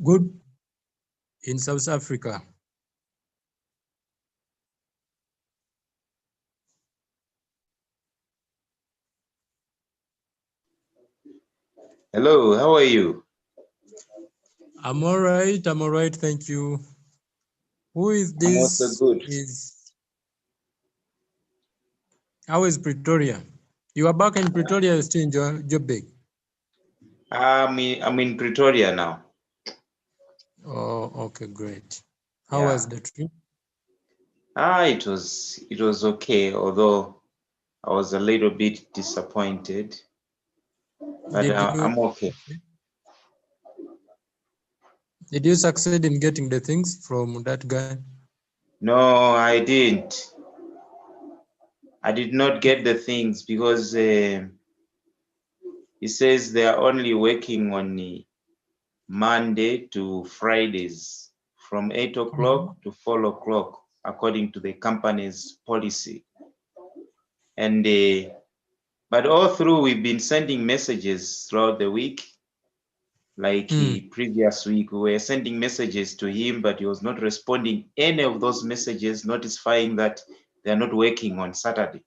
Good in South Africa. Hello, how are you? I'm all right. I'm all right. Thank you. Who is I'm also this? good. How is Pretoria? You are back in Pretoria. You're still in Joburg. I'm in Pretoria now. Oh, okay, great. How Yeah. was the trip? It was okay, although I was a little bit disappointed, but Did you I'm okay. did you succeed in getting the things from that guy? No, I didn't. I did not get the things because he says they are only working on the Monday to Fridays from 8 o'clock to 4 o'clock, according to the company's policy. And but all through, we've been sending messages throughout the week. Like previous week, we were sending messages to him, but he was not responding any of those messages, notifying that they're not working on Saturday.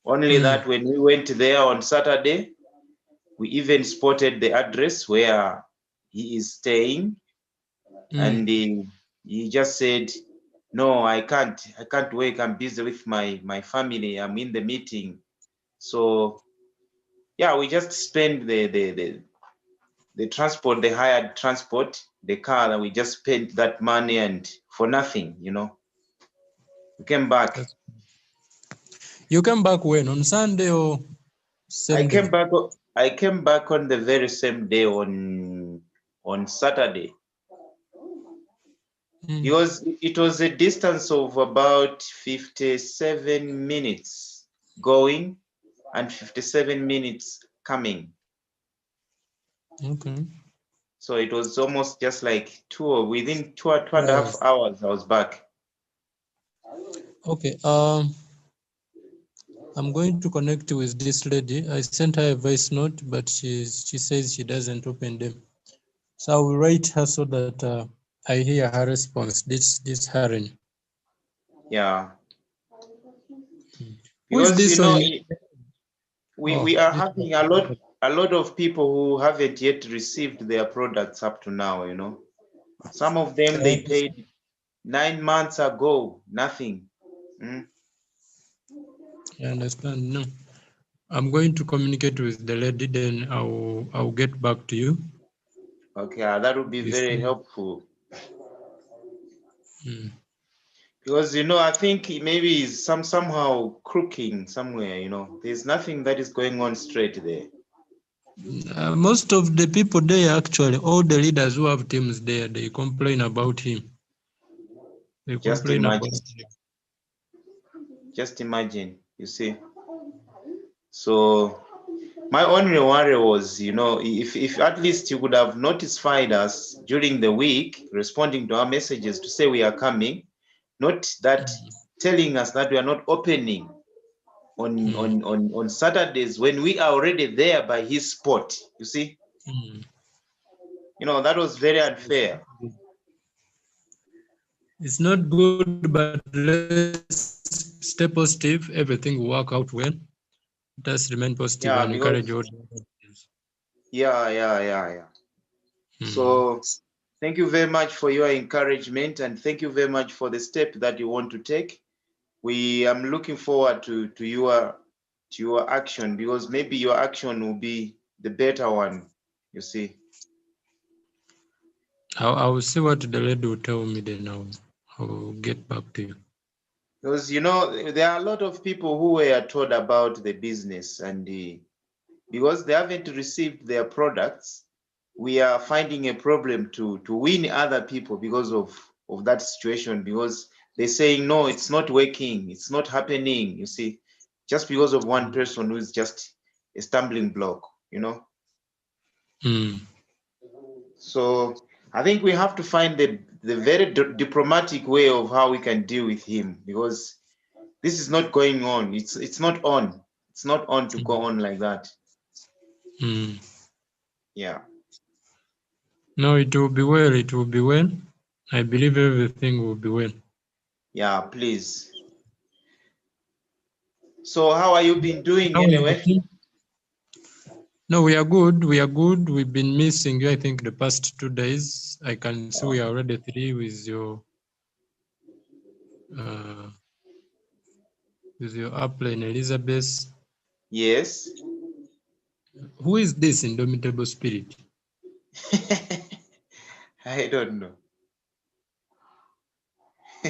Only that when we went there on Saturday, we even spotted the address where he is staying, and he just said, "No, I can't work. I'm busy with my family. I'm in the meeting." So yeah, we just spent the transport, the hired transport, the car, that we just spent that money and for nothing, We came back. You came back when? On Sunday or same day? I came back on the very same day on Saturday. Because it was a distance of about 57 minutes going and 57 minutes coming. Okay. So it was almost just like within two and a half hours, I was back. Okay. I'm going to connect with this lady. I sent her a voice note, but she says she doesn't open them. So I will write her so that I hear her response. This Harry. Yeah. Who is Because this one? we are having a lot of people who haven't yet received their products up to now. Some of them they paid 9 months ago, nothing. I understand. No, I'm going to communicate with the lady, then I'll get back to you. Okay, that would be very helpful. Because I think maybe it's somehow crooking somewhere. There's nothing that is going on straight there. Most of the people there, actually, all the leaders who have teams there, they complain about him. They complain about him. Just imagine, you see. So my only worry was, if at least you would have notified us during the week, responding to our messages to say we are coming, not that telling us that we are not opening on Saturdays when we are already there by his spot, you see. That was very unfair. It's not good, but let's stay positive. Everything will work out well. Just remain positive and encourage all. Yeah. So thank you very much for your encouragement, and thank you very much for the step that you want to take. I'm looking forward to your action, because maybe your action will be the better one, you see. I will see what the lady will tell me, then I'll get back to you. Because there are a lot of people who were told about the business, and because they haven't received their products, we are finding a problem to win other people because of that situation, because they're saying, no, it's not working, it's not happening, you see, just because of one person who's just a stumbling block. So I think we have to find the very diplomatic way of how we can deal with him, because this is not going on. It's not on. It's not on to go on like that. Yeah. No, it will be well. It will be well. I believe everything will be well. Yeah, please. So how are you been doing How is the anyway? team? No, we are good. We are good. We've been missing you, I think, the past 2 days. I can see we are already 3 uh, with your upline Elizabeth. Yes. Who is this indomitable spirit? I don't know.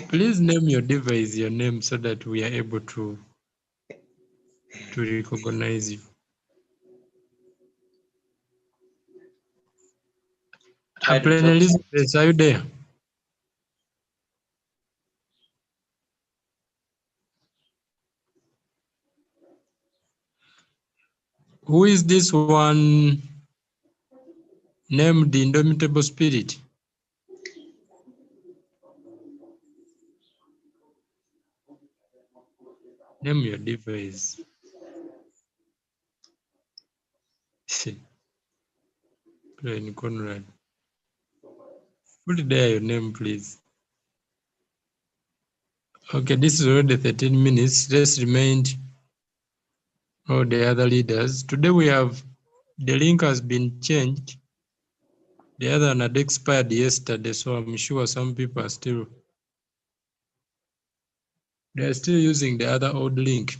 Please name your device your name so that we are able to recognize you. Try to Upline talk. Elizabeth, are you there? Who is this one named the indomitable spirit? Name your device. Plain Conrad. Put there your name, please. Okay, this is already 13 minutes. Let's remind all the other leaders. Today we have, the link has been changed. The other one had expired yesterday, so I'm sure some people are still, they're still using the other old link.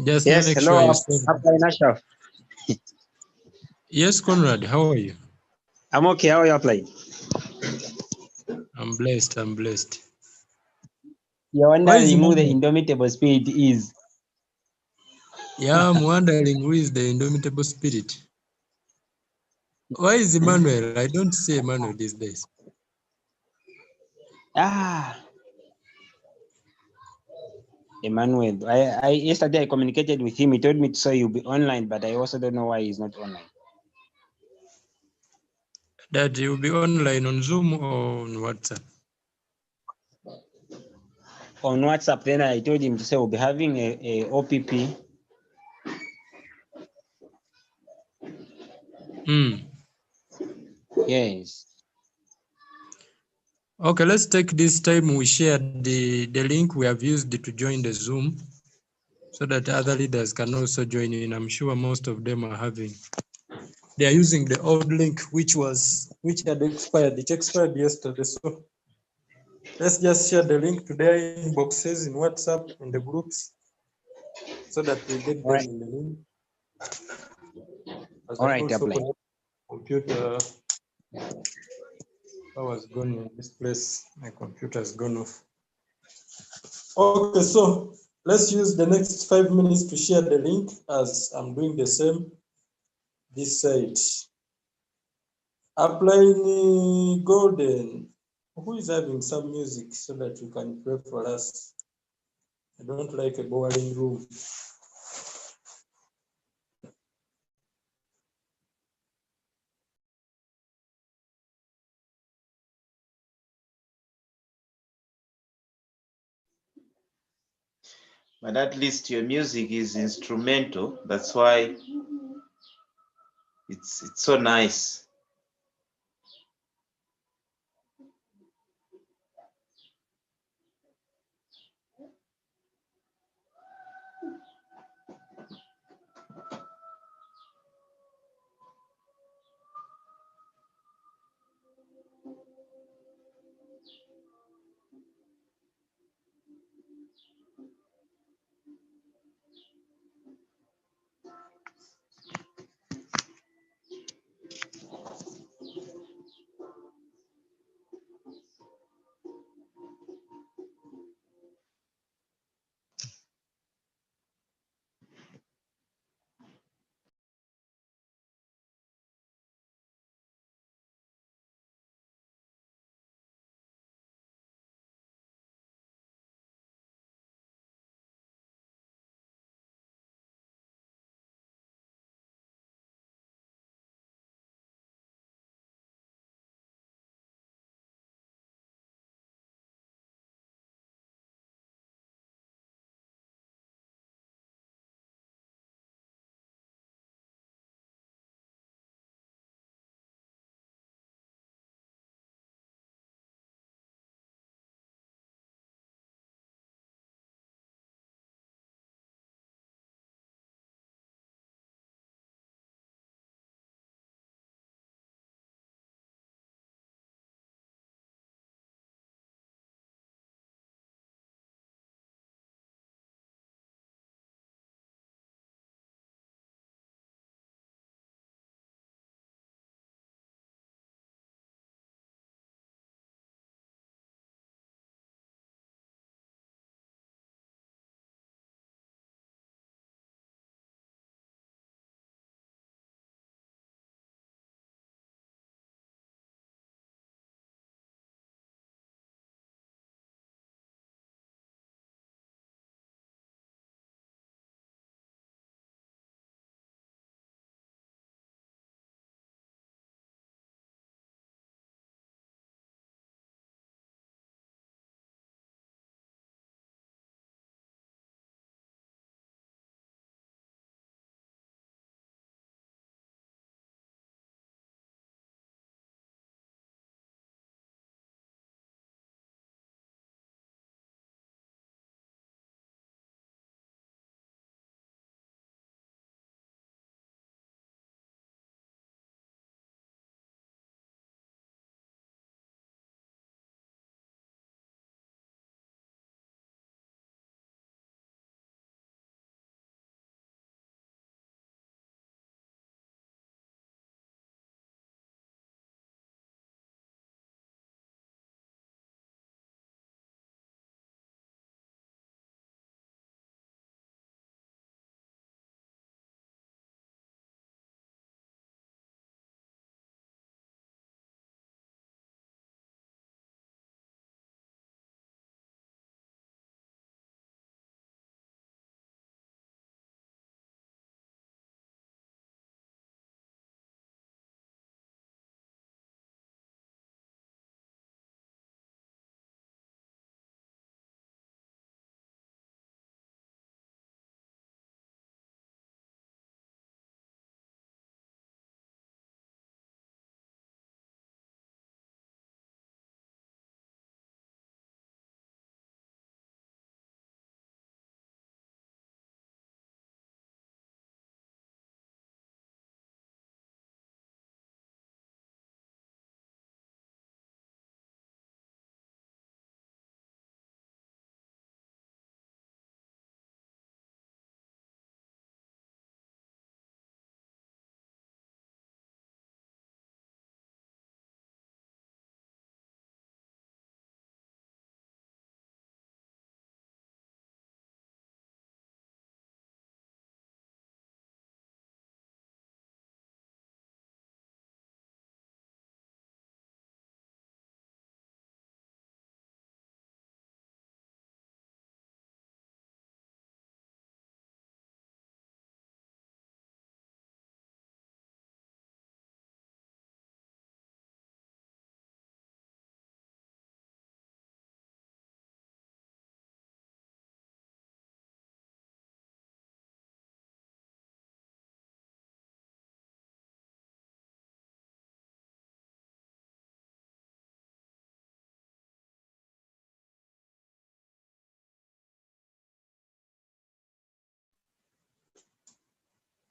Just Yes, make hello, sure you save. Upline Ashraf. Yes, Conrad, how are you? I'm okay. How are you, Upline? I'm blessed, I'm blessed. You're Where is wondering who the Emmanuel? indomitable spirit is. Yeah, I'm wondering who is the indomitable spirit. Why is Emmanuel? I don't see Emmanuel these days. Ah, Emmanuel. Yesterday I communicated with him. He told me to say you'll be online, but I also don't know why he's not online. That you'll be online on Zoom or on WhatsApp? On WhatsApp, then I told him to say we'll be having a OPP. Yes. Okay, let's take this time. We share the link we have used to join the Zoom so that other leaders can also join in. I'm sure most of them are they are using the old link which had expired. It expired yesterday. So let's just share the link to their inboxes in WhatsApp in the groups so that we get All them right. in the link. As All I right, also Upline. connect computer. Power's gone in this place. My computer's gone off. Okay, so let's use the next 5 minutes to share the link as I'm doing the same this side. Applying Golden. Who is having some music so that you can pray for us? I don't like a boring room. But at least your music is instrumental. That's why it's so nice.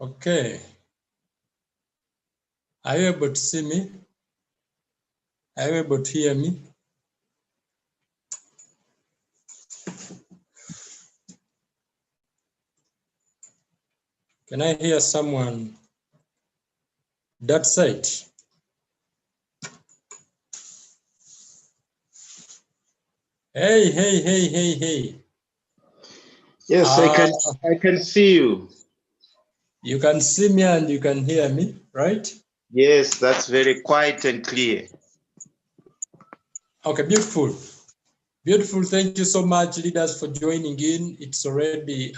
Okay. Are you able to see me? Are you able to hear me? Can I hear someone that side? Hey, hey, hey, hey, hey. Yes, I can see you. You can see me and you can hear me, right? Yes, that's very quiet and clear. Okay, beautiful. Beautiful. Thank you so much, leaders, for joining in. It's already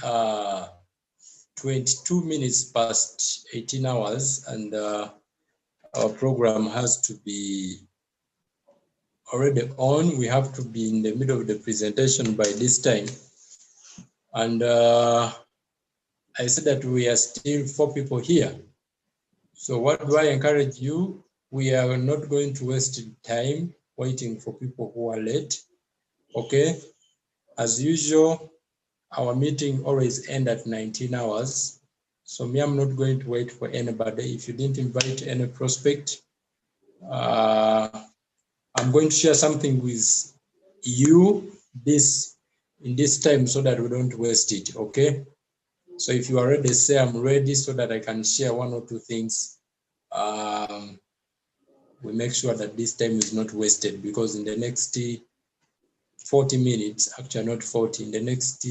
22 minutes past 18 hours, and our program has to be already on. We have to be in the middle of the presentation by this time. And I said that we are still 4 people here. So what do I encourage you? We are not going to waste time waiting for people who are late. Okay, as usual, our meeting always ends at 19 hours. So me, I'm not going to wait for anybody. If you didn't invite any prospect, I'm going to share something with you in this time so that we don't waste it, okay? So if you are ready, say I'm ready so that I can share 1 or 2 things. We make sure that this time is not wasted, because in the next 40 minutes, actually not 40, in the next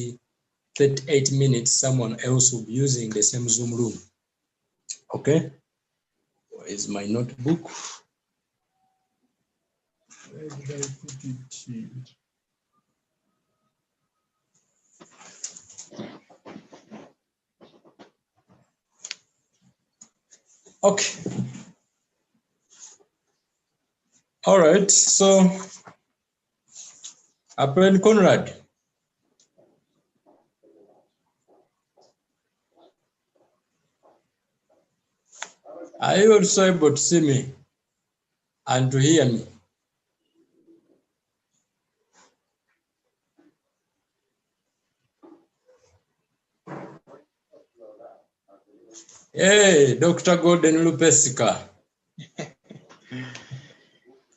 38 minutes, someone else will be using the same Zoom room. Okay? Where is my notebook? Where did I put it? Okay. All right. So, Apren Conrad. Are you also able to see me and to hear me? Hey, Dr. Gordon Lupesika.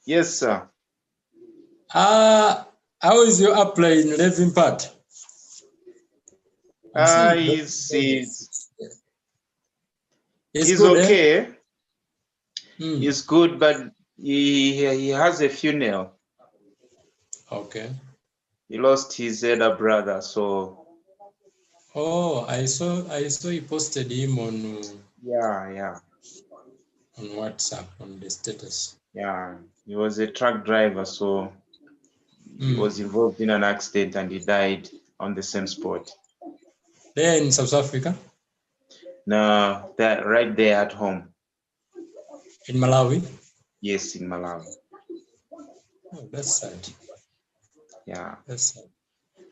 Yes, sir. How is your apply in living part? He's good, okay. Eh? He's good, but he has a funeral. Okay. He lost his elder brother, so. Oh, I saw you posted him on Yeah. on WhatsApp on the status. Yeah, he was a truck driver, so he was involved in an accident and he died on the same spot. There in South Africa? No, that right there at home. In Malawi? Yes, in Malawi. Oh, that's sad. Yeah. That's sad.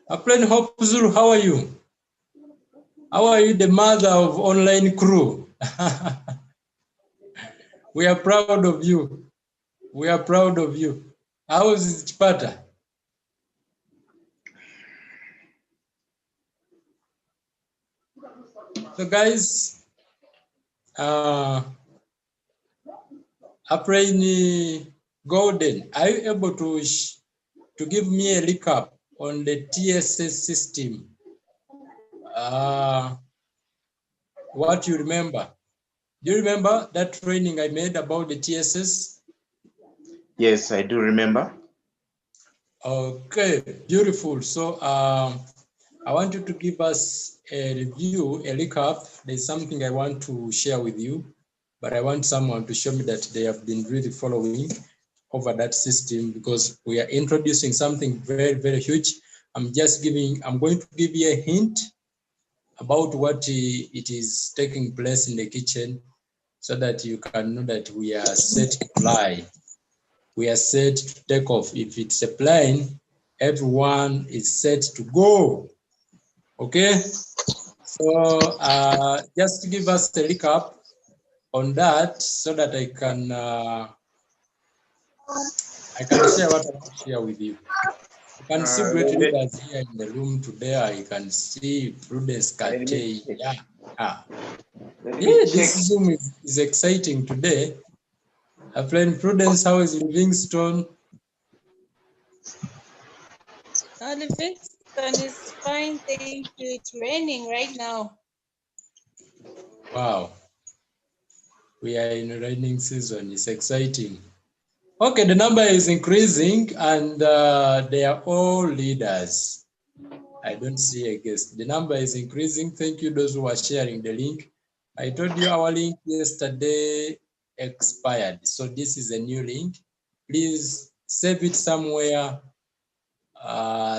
Aplen Hope Zulu, how are you? How are you, the mother of online crew? We are proud of you. We are proud of you. How is it, Pata? So, guys, Apren Golden, are you able to give me a recap on the TSS system? What you remember? Do you remember that training I made about the TSS? Yes, I do remember. Okay, beautiful. So I want you to give us a review, a recap. There's something I want to share with you, but I want someone to show me that they have been really following over that system, because we are introducing something very, very huge. I'm going to give you a hint about what it is taking place in the kitchen, so that you can know that we are set to fly. We are set to take off. If it's a plane, everyone is set to go. Okay? So just to give us a recap on that, so that I can share what I want to share with you. You can see great leaders here in the room today. I can see Prudence Kate. Yeah. Let Yeah, me check. this Zoom is exciting today. Our friend Prudence, how is Livingstone? Livingston is fine, thank you. It's raining right now. Wow. We are in raining season. It's exciting. Okay, the number is increasing and they are all leaders. I don't see a guest. The number is increasing. Thank you, those who are sharing the link. I told you our link yesterday expired. So this is a new link. Please save it somewhere.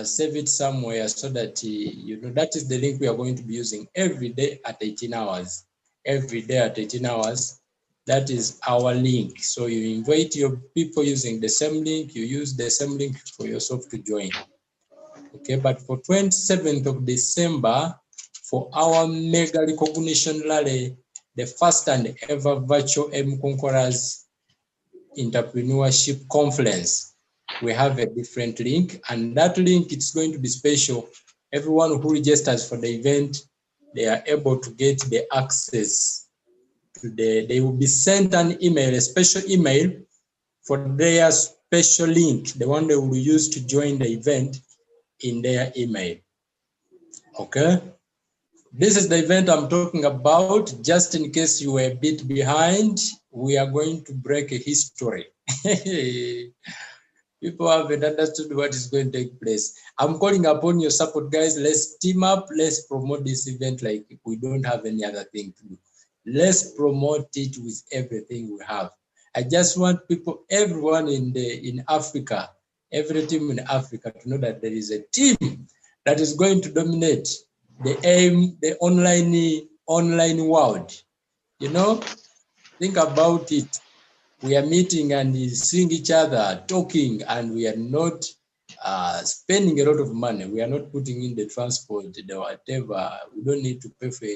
Save it somewhere so that you know that is the link we are going to be using every day at 18 hours. Every day at 18 hours. That is our link. So you invite your people using the same link. You use the same link for yourself to join. Okay, but for 27th of December, for our mega recognition rally, the first and ever virtual M Conquerors Entrepreneurship Conference, we have a different link, and that link it's going to be special. Everyone who registers for the event, they are able to get the access to they will be sent an email, a special email for their special link, the one they will use to join the event in their email. Okay, this is the event I'm talking about. Just in case you were a bit behind, we are going to break a history. People haven't understood what is going to take place. I'm calling upon your support, guys. Let's team up. Let's promote this event like we don't have any other thing to do. Let's promote it with everything we have. I just want people, everyone in Africa, every team in Africa to know that there is a team that is going to dominate the online world. You know, think about it. We are meeting and seeing each other, talking, and we are not spending a lot of money. We are not putting in the transport, the whatever. We don't need to pay for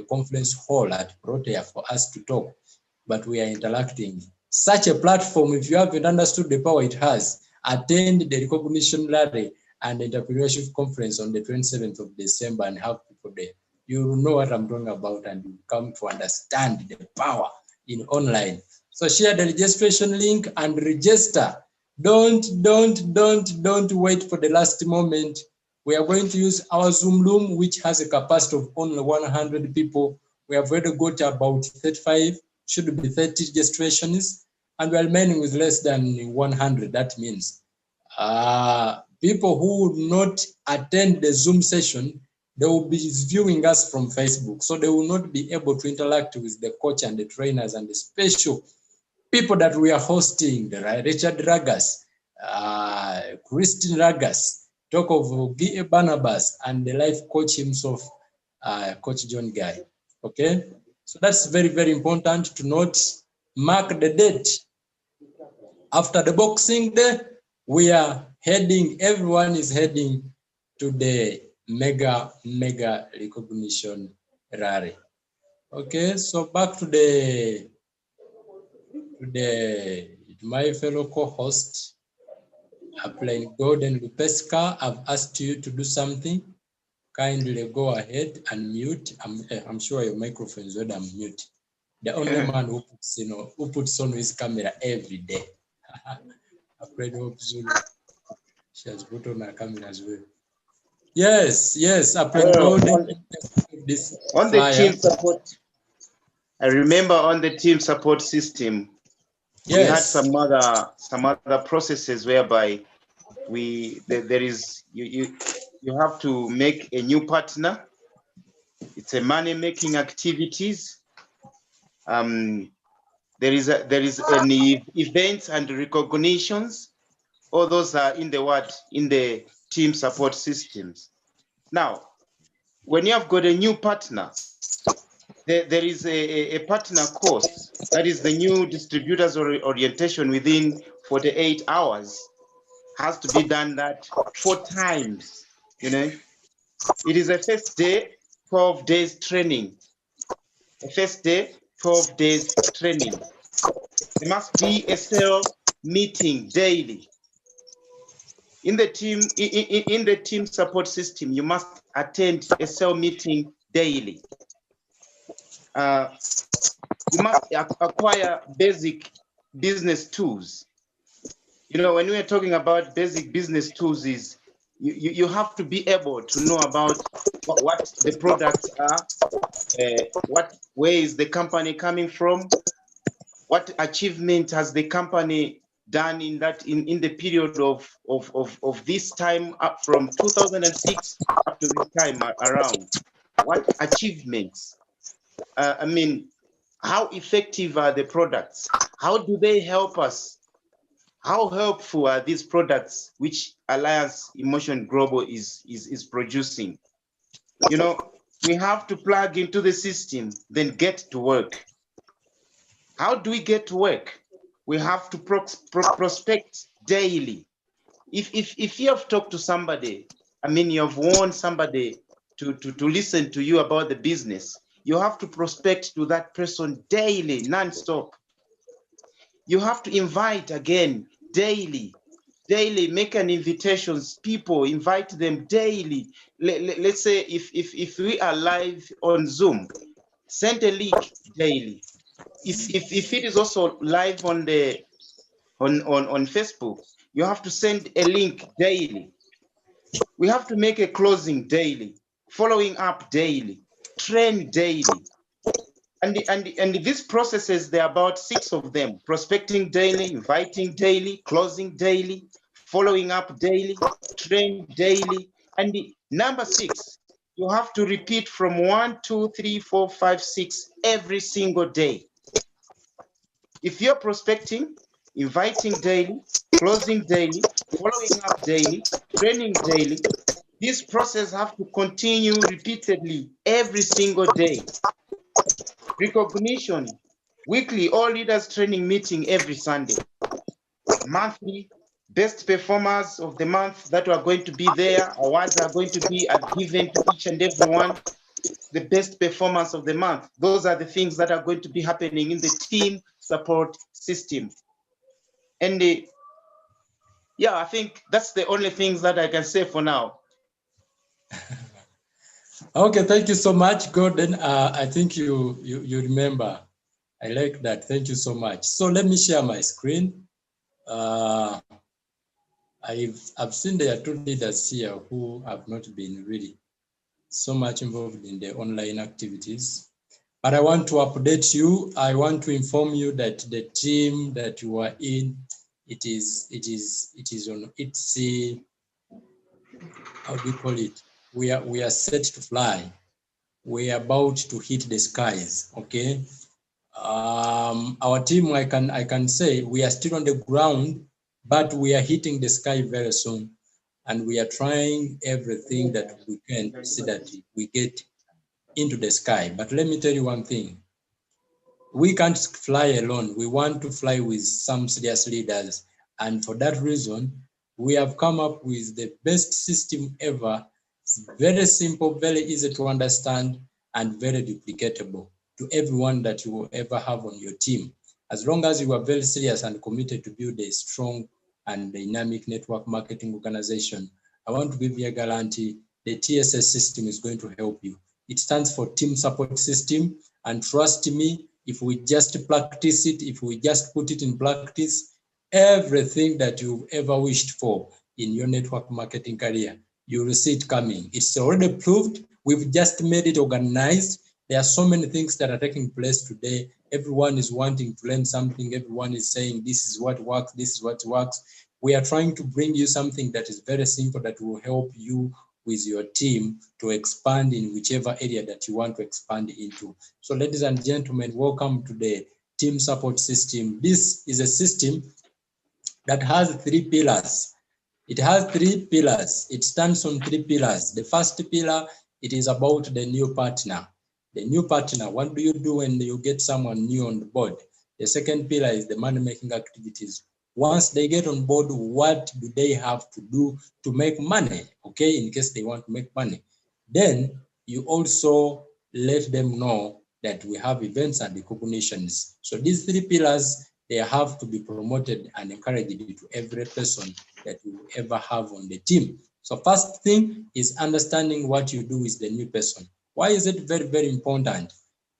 conference hall at Protea for us to talk, but we are interacting. Such a platform, if you haven't understood the power it has, attend the recognition rally and entrepreneurship conference on the 27th of December and have people there. You will know what I'm talking about and you come to understand the power in online. So share the registration link and register. Don't wait for the last moment. We are going to use our Zoom room, which has a capacity of only 100 people. We have already got about 35, should be 30 registrations, and we are remaining with less than 100. That means people who would not attend the Zoom session, they will be viewing us from Facebook. So they will not be able to interact with the coach and the trainers and the special people that we are hosting, right? Richard Ragas, Christine Ragas, talk of Guy Barnabas, and the life coach himself, Coach John Guy. Okay, so that's very, very important to note. Mark the date. After the Boxing Day, we are heading, everyone is heading to the mega recognition rally. Okay, so back to my fellow co-host, Applying Golden Lupeska. I've asked you to do something. Kindly go ahead and mute. I'm sure your microphone is already mute. The only man who puts on his camera every day. She has put on her camera as well. Yes, Applying Golden. On the team support, I remember on the team support system, we had some other processes whereby you have to make a new partner. It's a money-making activities. There is an events and recognitions. All those are in the team support systems. Now, when you have got a new partner, there is a partner course, that is the new distributors orientation within 48 hours, has to be done that 4 times. You know, it is a first day, 12 days training. A first day, 12 days training. There must be a cell meeting daily. In the team support system, you must attend a cell meeting daily. You must acquire basic business tools. You know, when we are talking about basic business tools, is you have to be able to know about what the products are, where is the company coming from, what achievement has the company done in the period of this time, up from 2006 up to this time around. What achievements? I mean, how effective are the products? How do they help us? How helpful are these products which Alliance Emotion Global is producing? You know, we have to plug into the system, then get to work. How do we get to work? We have to prospect daily. If you have talked to somebody, I mean, you have warned somebody to listen to you about the business, you have to prospect to that person daily, non-stop. You have to invite again daily, make an invitations, people, invite them daily. Let's say if we are live on Zoom, send a link daily. If it is also live on Facebook, you have to send a link daily. We have to make a closing daily, following up daily, train daily. And these processes, there are about 6 of them: prospecting daily, inviting daily, closing daily, following up daily, train daily. And the number 6, you have to repeat from 1, 2, 3, 4, 5, 6 every single day. If you're prospecting, inviting daily, closing daily, following up daily, training daily, this process have to continue repeatedly every single day. Recognition, weekly, all leaders training meeting every Sunday. Monthly, best performers of the month that are going to be there. Awards are going to be given to each and every one. The best performance of the month. Those are the things that are going to be happening in the team support system. And yeah, I think that's the only things that I can say for now. Okay, thank you so much, Gordon. I think you remember. I like that. Thank you so much. So let me share my screen. I've seen there are 2 leaders here who have not been really so much involved in the online activities. But I want to update you. I want to inform you that the team that you are in, it is on its, how do you call it? We are set to fly. We are about to hit the skies. Okay. Our team, I can say we are still on the ground, but we are hitting the sky very soon. And we are trying everything that we can to see that we get into the sky. But let me tell you one thing. We can't fly alone. We want to fly with some serious leaders. And for that reason, we have come up with the best system ever. It's very simple, very easy to understand, and very duplicatable to everyone that you will ever have on your team. As long as you are very serious and committed to build a strong and dynamic network marketing organization, I want to give you a guarantee the TSS system is going to help you. It stands for Team Support System, and trust me, if we just practice it, if we just put it in practice, everything that you've ever wished for in your network marketing career, you will see it coming. It's already proved. We've just made it organized. There are so many things that are taking place today. Everyone is wanting to learn something. Everyone is saying, this is what works, this is what works. We are trying to bring you something that is very simple that will help you with your team to expand in whichever area that you want to expand into. So ladies and gentlemen, welcome to the Team Support System. This is a system that has 3 pillars. It has 3 pillars. It stands on 3 pillars. The first pillar, it is about the new partner. The new partner, what do you do when you get someone new on the board? The second pillar is the money-making activities. Once they get on board, what do they have to do to make money? Okay, in case they want to make money. Then you also let them know that we have events and recognitions. So these 3 pillars, they have to be promoted and encouraged to every person that you ever have on the team. So first thing is understanding what you do with the new person. Why is it very, very important?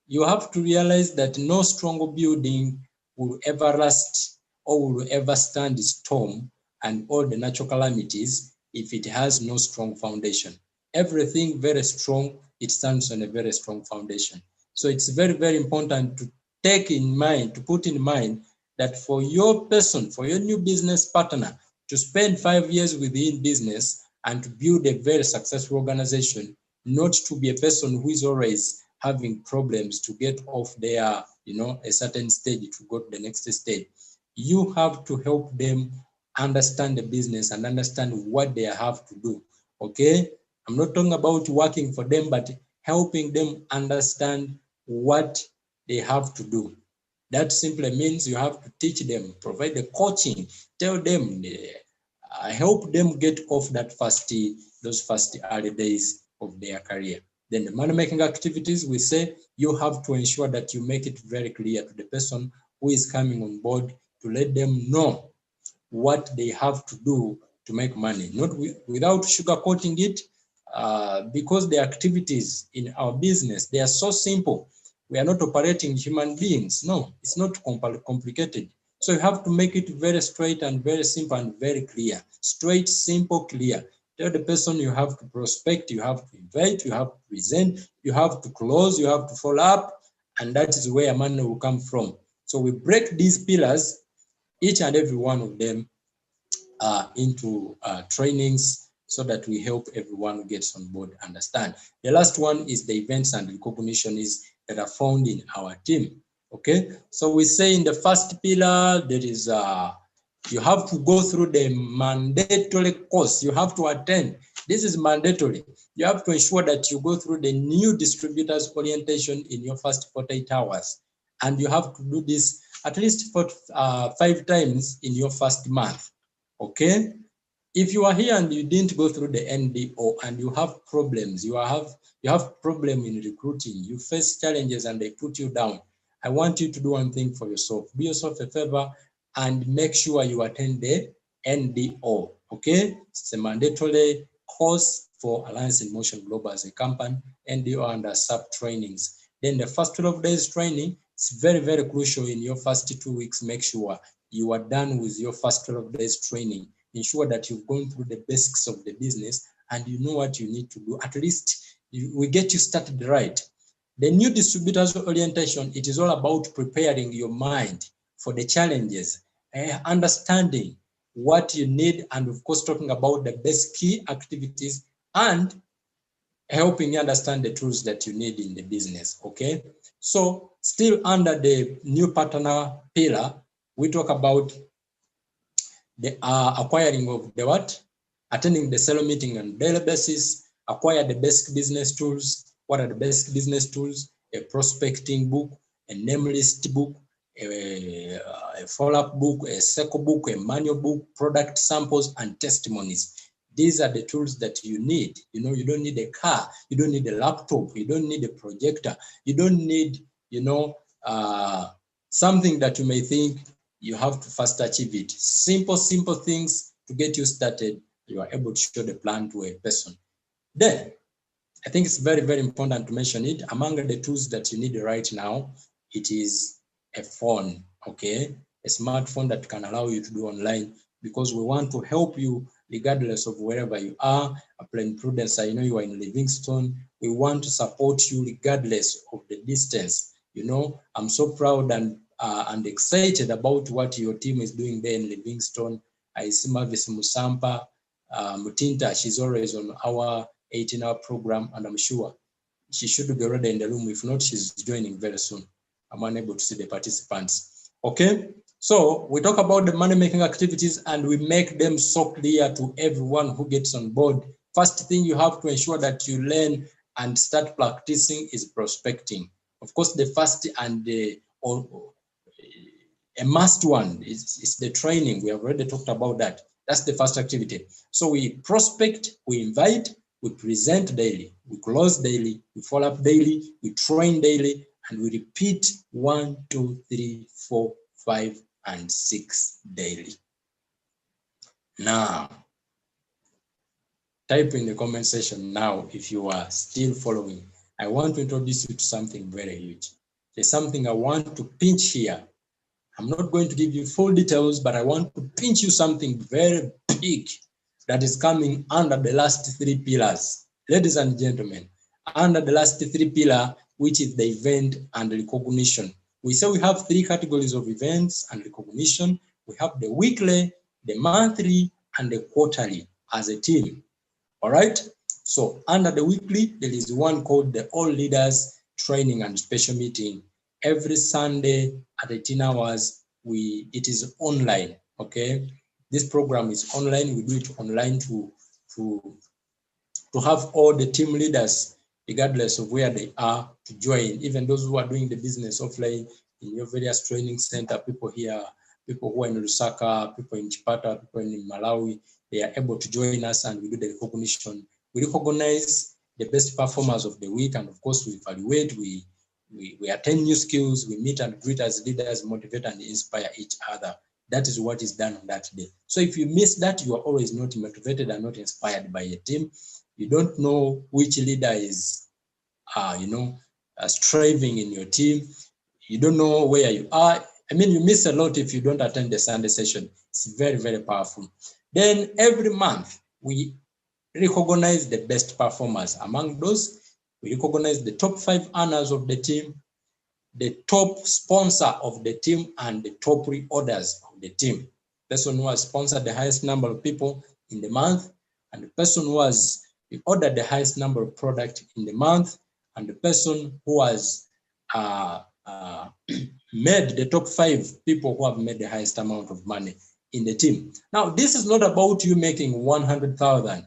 You have to realize that no strong building will ever last or will ever stand storm and all the natural calamities if it has no strong foundation. Everything very strong, it stands on a very strong foundation. So it's very, very important to take in mind, to put in mind that for your person, for your new business partner, to spend 5 years within business and to build a very successful organization, not to be a person who is always having problems to get off their, a certain stage to go to the next stage. You have to help them understand the business and understand what they have to do. Okay? I'm not talking about working for them, but helping them understand what they have to do. That simply means you have to teach them, provide the coaching, tell them, help them get off those first early days of their career. Then the money-making activities, we say you have to ensure that you make it very clear to the person who is coming on board to let them know what they have to do to make money, not without sugarcoating it, because the activities in our business, they are so simple. We are not operating human beings. No, it's not complicated. So you have to make it very straight and very simple and very clear. Straight, simple, clear. Tell the person you have to prospect, you have to invite, you have to present, you have to close, you have to follow up, and that is where money will come from. So we break these pillars, each and every one of them, into trainings so that we help everyone who gets on board understand. The last one is the events and recognitions that are found in our team. Okay, so we say in the first pillar, there is you have to go through the mandatory course. You have to attend. This is mandatory. You have to ensure that you go through the new distributors orientation in your first 48 hours. And you have to do this at least 5 times in your first month. Okay, if you are here and you didn't go through the NDO and you have problems, you have problem in recruiting, you face challenges and they put you down, I want you to do one thing for yourself. Do yourself a favor and make sure you attend the NDO. Okay, it's a mandatory course for Alliance in Motion Global as a company, NDO under sub trainings. Then the first 12 days training, it's very, very crucial in your first 2 weeks. Make sure you are done with your first 12 days training. Ensure that you've gone through the basics of the business and you know what you need to do. At least we get you started right. The new distributors orientation, it is all about preparing your mind for the challenges, understanding what you need, and of course, talking about the best key activities and helping you understand the tools that you need in the business. Okay, so still under the new partner pillar, we talk about the acquiring of the what? Attending the seller meeting on daily basis, acquire the basic business tools. What are the basic business tools? A prospecting book, a name list book, a follow-up book, a circle book, a manual book, product samples, and testimonies. These are the tools that you need. You know, you don't need a car, you don't need a laptop, you don't need a projector, you don't need, something that you may think you have to first achieve it. Simple things to get you started. You are able to show the plan to a person. Then, I think it's very, very important to mention it. Among the tools that you need right now, it is a phone, okay? A smartphone that can allow you to do online, because we want to help you regardless of wherever you are. Plain Prudence, I know you are in Livingstone. We want to support you regardless of the distance. You know, I'm so proud and excited about what your team is doing there in Livingstone. I see Mavis Musampa, Mutinta, she's always on our 18-hour program, and I'm sure she should be already in the room. If not, she's joining very soon. I'm unable to see the participants. Okay, so we talk about the money-making activities and we make them so clear to everyone who gets on board. First thing you have to ensure that you learn and start practicing is prospecting. Of course, the first and a must one is the training. We have already talked about that. That's the first activity. So we prospect, we invite, we present daily, we close daily, we follow up daily, we train daily, and we repeat 1, 2, 3, 4, 5, and 6 daily. Now, type in the comment section now if you are still following I want to introduce you to something very huge. There's something I want to pinch here. I'm not going to give you full details, but I want to pinch you something very big that is coming under the last 3 pillars. Ladies and gentlemen, under the last 3 pillars, which is the event and recognition. We say we have 3 categories of events and recognition. We have the weekly, the monthly, and the quarterly as a team. All right. So under the weekly, there is one called the All Leaders Training and Special Meeting. Every Sunday at 18 hours, it is online. Okay. This program is online. We do it online to have all the team leaders, regardless of where they are, to join. Even those who are doing the business offline in your various training center, people here, people who are in Lusaka, people in Chipata, people in Malawi, they are able to join us and we do the recognition. We recognize the best performers of the week, and of course we evaluate, we attain new skills, we meet and greet as leaders, motivate and inspire each other. That is what is done on that day. So if you miss that, you are always not motivated and not inspired by a team. You don't know which leader is, striving in your team. You don't know where you are. I mean, you miss a lot if you don't attend the Sunday session. It's very, very powerful. Then every month, we recognize the best performers. Among those, we recognize the top 5 earners of the team, the top sponsor of the team, and the top reorders of the team. The person who has sponsored the highest number of people in the month, and the person who has ordered the highest number of products in the month, and the person who has made the top 5 people who have made the highest amount of money in the team. Now, this is not about you making 100,000.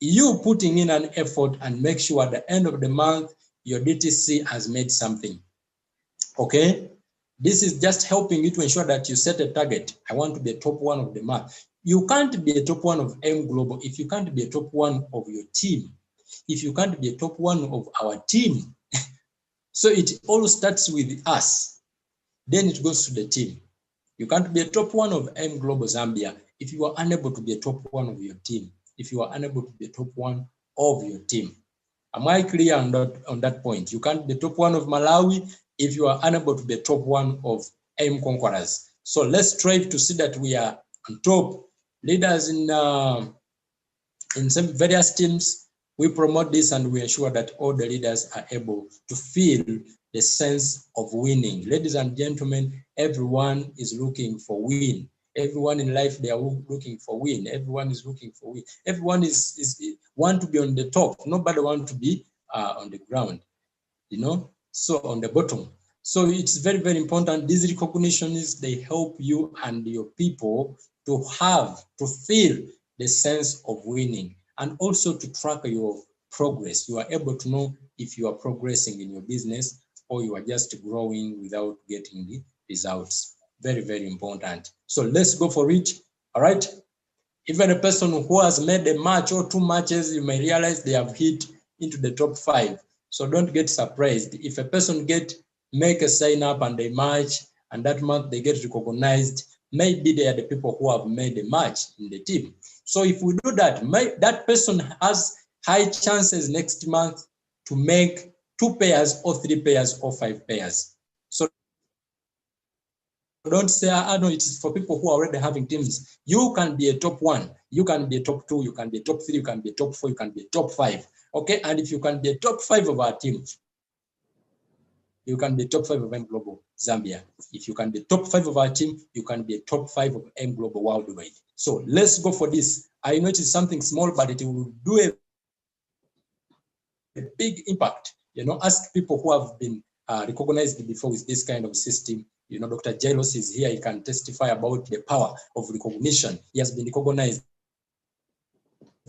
You putting in an effort and make sure at the end of the month, your DTC has made something. Okay? This is just helping you to ensure that you set a target. I want to be a top 1 of the month. You can't be a top 1 of M Global if you can't be a top 1 of your team. If you can't be a top 1 of our team. So it all starts with us. Then it goes to the team. You can't be a top 1 of M Global Zambia if you are unable to be a top 1 of your team. If you are unable to be a top 1 of your team. Am I clear on that point? You can't be a top 1 of Malawi if you are unable to be a top 1 of M Conquerors. So let's strive to see that we are on top. Leaders in some various teams, we promote this and we ensure that all the leaders are able to feel the sense of winning. Ladies and gentlemen, everyone is looking for win. Everyone in life, they are looking for win. Everyone is looking for win. Everyone is want to be on the top. Nobody want to be on the ground, so on the bottom. So it's very, very important. These recognitions, they help you and your people to feel the sense of winning and also to track your progress. You are able to know if you are progressing in your business or you are just growing without getting the results. Very, very important. So let's go for it. All right. Even a person who has made a match or 2 matches, you may realize they have hit into the top 5. So don't get surprised. If a person make a sign up and they match and that month they get recognized, maybe they are the people who have made a match in the team. So if we do that, that person has high chances next month to make 2 pairs or 3 pairs or 5 pairs. So don't say, no, it is for people who are already having teams. You can be a top 1, you can be a top 2, you can be a top 3, you can be a top 4, you can be a top 5. Okay, and if you can be a top 5 of our team, you can be a top 5 of M Global Zambia. If you can be top 5 of our team, you can be a top 5 of M Global worldwide. So let's go for this. I know it is something small, but it will do a big impact. Ask people who have been recognized before with this kind of system. Dr. Jailos is here. He can testify about the power of recognition. He has been recognized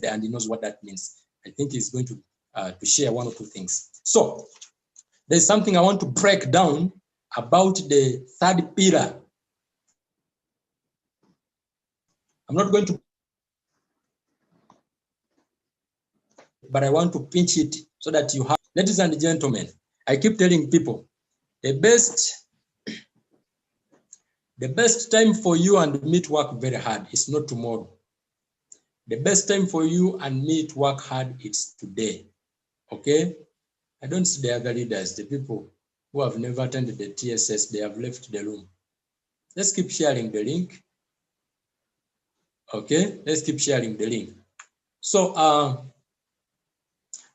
and he knows what that means. I think he's going to share 1 or 2 things. So there's something I want to break down about the 3rd pillar. I'm not going to, but I want to pinch it so that you have, ladies and gentlemen, I keep telling people, the best time for you and me to work very hard is not tomorrow. The best time for you and me to work hard is today. Okay? I don't see the other leaders, the people who have never attended the TSS, they have left the room. Let's keep sharing the link. Okay, let's keep sharing the link. So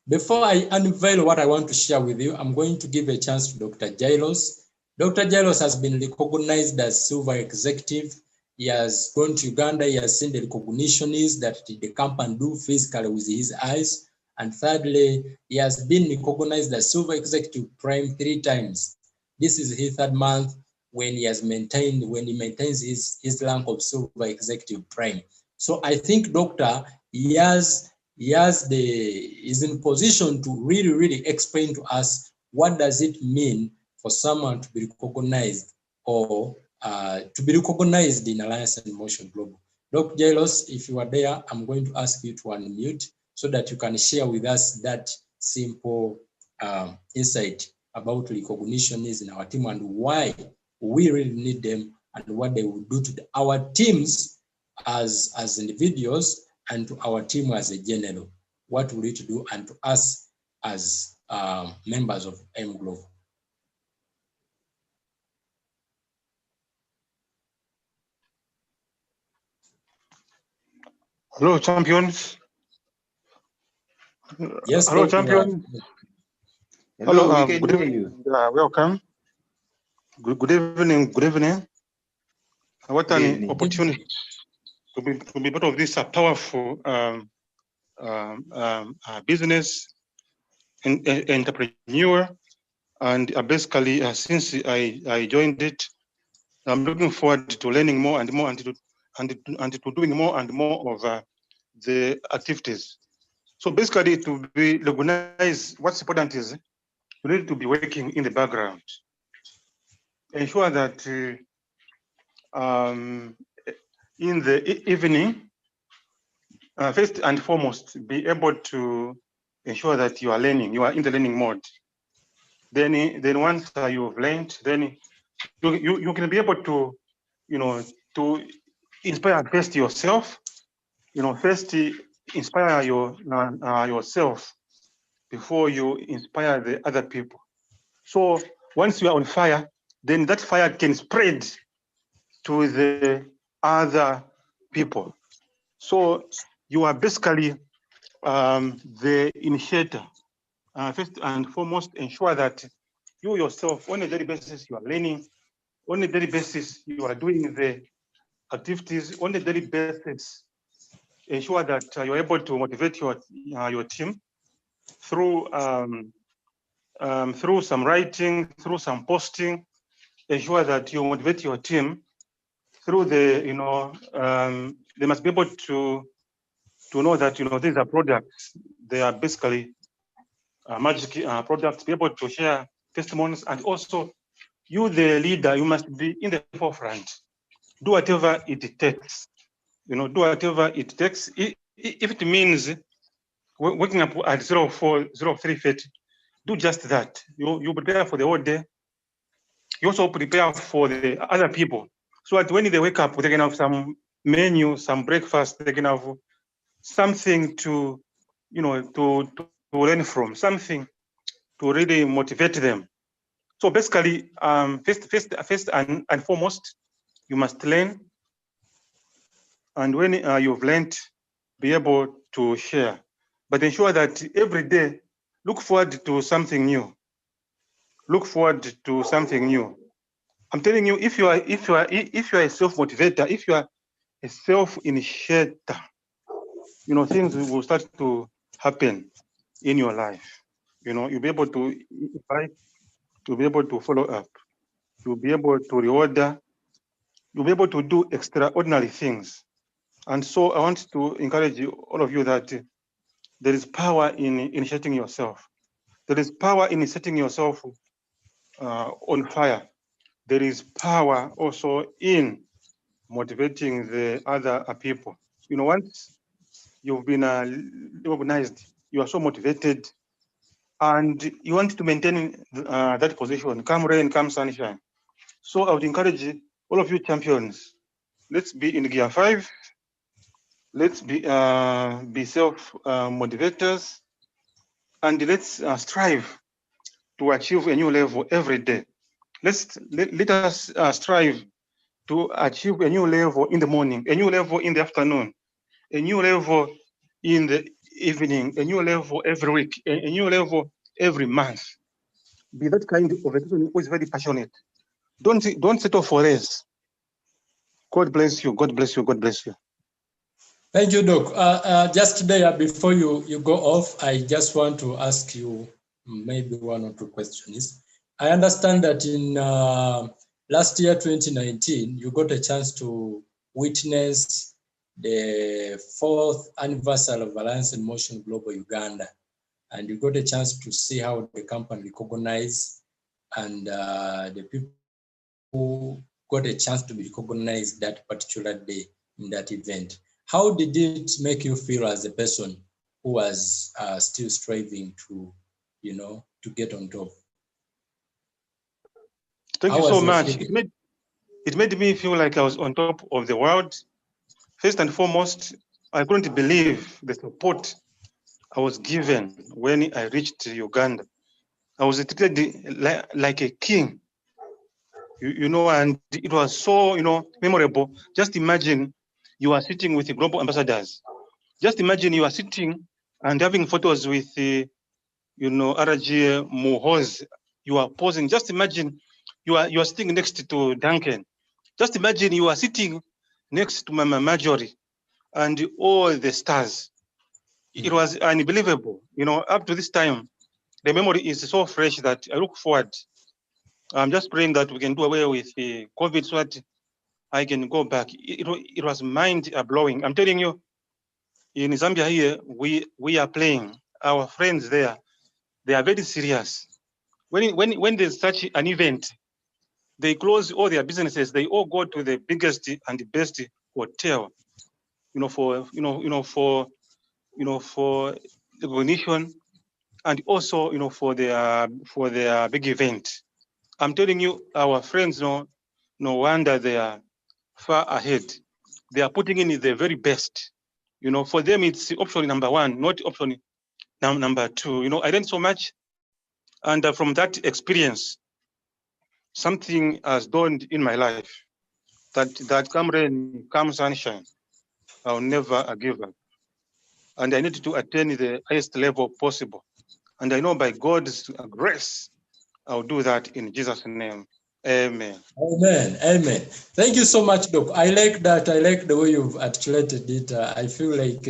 before I unveil what I want to share with you, I'm going to give a chance to Dr. Jailos. Dr. Jailos has been recognized as silver executive. He has gone to Uganda. He has seen the recognition is that the company do physically with his eyes. And thirdly, he has been recognized as silver executive prime 3 times. This is his 3rd month when he maintains his rank of silver executive prime. So I think, Doctor, is in position to really explain to us what does it mean for someone to be recognized or to be recognized in Alliance and Motion Global. Dr. Jailos, if you are there, I'm going to ask you to unmute so that you can share with us that simple insight about recognition is in our team and why we really need them and what they will do to our teams as individuals and to our team as a general. What will it do and to us as members of M Global? Hello, champions. Yes, hello, Dr. champions. Hello, we good can hear evening. you. Welcome. Good evening. Good evening. What Good an evening. opportunity to be part of this powerful business and entrepreneur. And basically, since I joined it, I'm looking forward to learning more and more and to doing more and more of the activities. So basically, to be recognized, what's important is you need to be working in the background. Ensure that in the evening, first and foremost, be able to ensure that you are learning, you are in the learning mode. Then once you've learned, then you can be able to, to inspire first yourself, first inspire yourself before you inspire the other people. So once you are on fire, then that fire can spread to the other people. So you are basically the initiator. First and foremost, ensure that you yourself, on a daily basis, you are learning. On a daily basis, you are doing the activities. On a daily basis, ensure that you're able to motivate your team through through some writing, through some posting. Ensure that you motivate your team through the, they must be able to know that, these are products. They are basically magic products, be able to share testimonies. And also, you, the leader, you must be in the forefront. Do whatever it takes. Do whatever it takes. If it means waking up at 03:30, do just that. You prepare for the whole day. You also prepare for the other people, so that when they wake up, they can have some menu, some breakfast, they can have something to, to learn from, something to really motivate them. So basically, first and foremost, you must learn. And when you've learned, be able to share. But ensure that every day, look forward to something new. Look forward to something new. I'm telling you, if you are a self-motivator, if you are a self-initiator, things will start to happen in your life. You'll be able to invite, you'll be able to follow up, you'll be able to reward, you'll be able to do extraordinary things. And so I want to encourage you, all of you, that there is power in initiating yourself. There is power in setting yourself on fire. There is power also in motivating the other people. Once you've been recognized, you are so motivated, and you want to maintain that position, come rain, come sunshine. So I would encourage all of you champions, let's be in gear 5. Let's be self motivators, and let's strive to achieve a new level every day. Let us strive to achieve a new level in the morning, a new level in the afternoon, a new level in the evening, a new level every week, a new level every month. Be that kind of a person who is very passionate. Don't settle for less. God bless you. God bless you. God bless you. Thank you, Doc. Just there, before you go off, I just want to ask you maybe one or two questions. I understand that in last year, 2019, you got a chance to witness the 4th anniversary of Alliance in Motion Global Uganda, and you got a chance to see how the company recognized and the people who got a chance to be recognized that particular day in that event. How did it make you feel as a person who was still striving to, to get on top? Thank you so much. It made me feel like I was on top of the world. First and foremost, I couldn't believe the support I was given when I reached Uganda. I was treated like a king, and it was so, memorable. Just imagine you are sitting with the global ambassadors. Just imagine you are sitting and having photos with, RG Muhoz. You are posing. Just imagine you are sitting next to Duncan. Just imagine you are sitting next to Mama Marjorie and all the stars. It was unbelievable. Up to this time, the memory is so fresh that I look forward. I'm just praying that we can do away with the COVID so that I can go back. It was mind-blowing. I'm telling you, in Zambia here, we are playing. Our friends there, they are very serious. When there's such an event, they close all their businesses. They all go to the biggest and the best hotel, for recognition, and also, for their big event. I'm telling you, our friends, no wonder they are far ahead. They are putting in the very best. For them, it's option number one, not option number two. I learned so much, and from that experience, something has dawned in my life that come rain, come sunshine, I'll never give up. And I need to attain the highest level possible. And I know by God's grace, I'll do that in Jesus' name. Amen. Amen. Amen. Thank you so much, Doc. I like that. I like the way you've articulated it. I feel like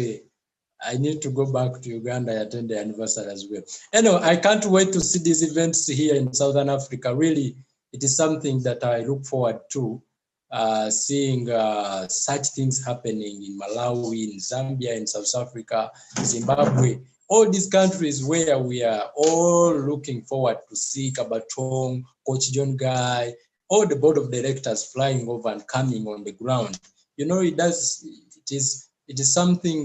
I need to go back to Uganda and attend the anniversary as well. Anyway, I can't wait to see these events here in Southern Africa. Really, it is something that I look forward to, seeing such things happening in Malawi, in Zambia, in South Africa, Zimbabwe, all these countries where we are all looking forward to see Kabatong, Coach John Guy, all the board of directors flying over and coming on the ground. It is something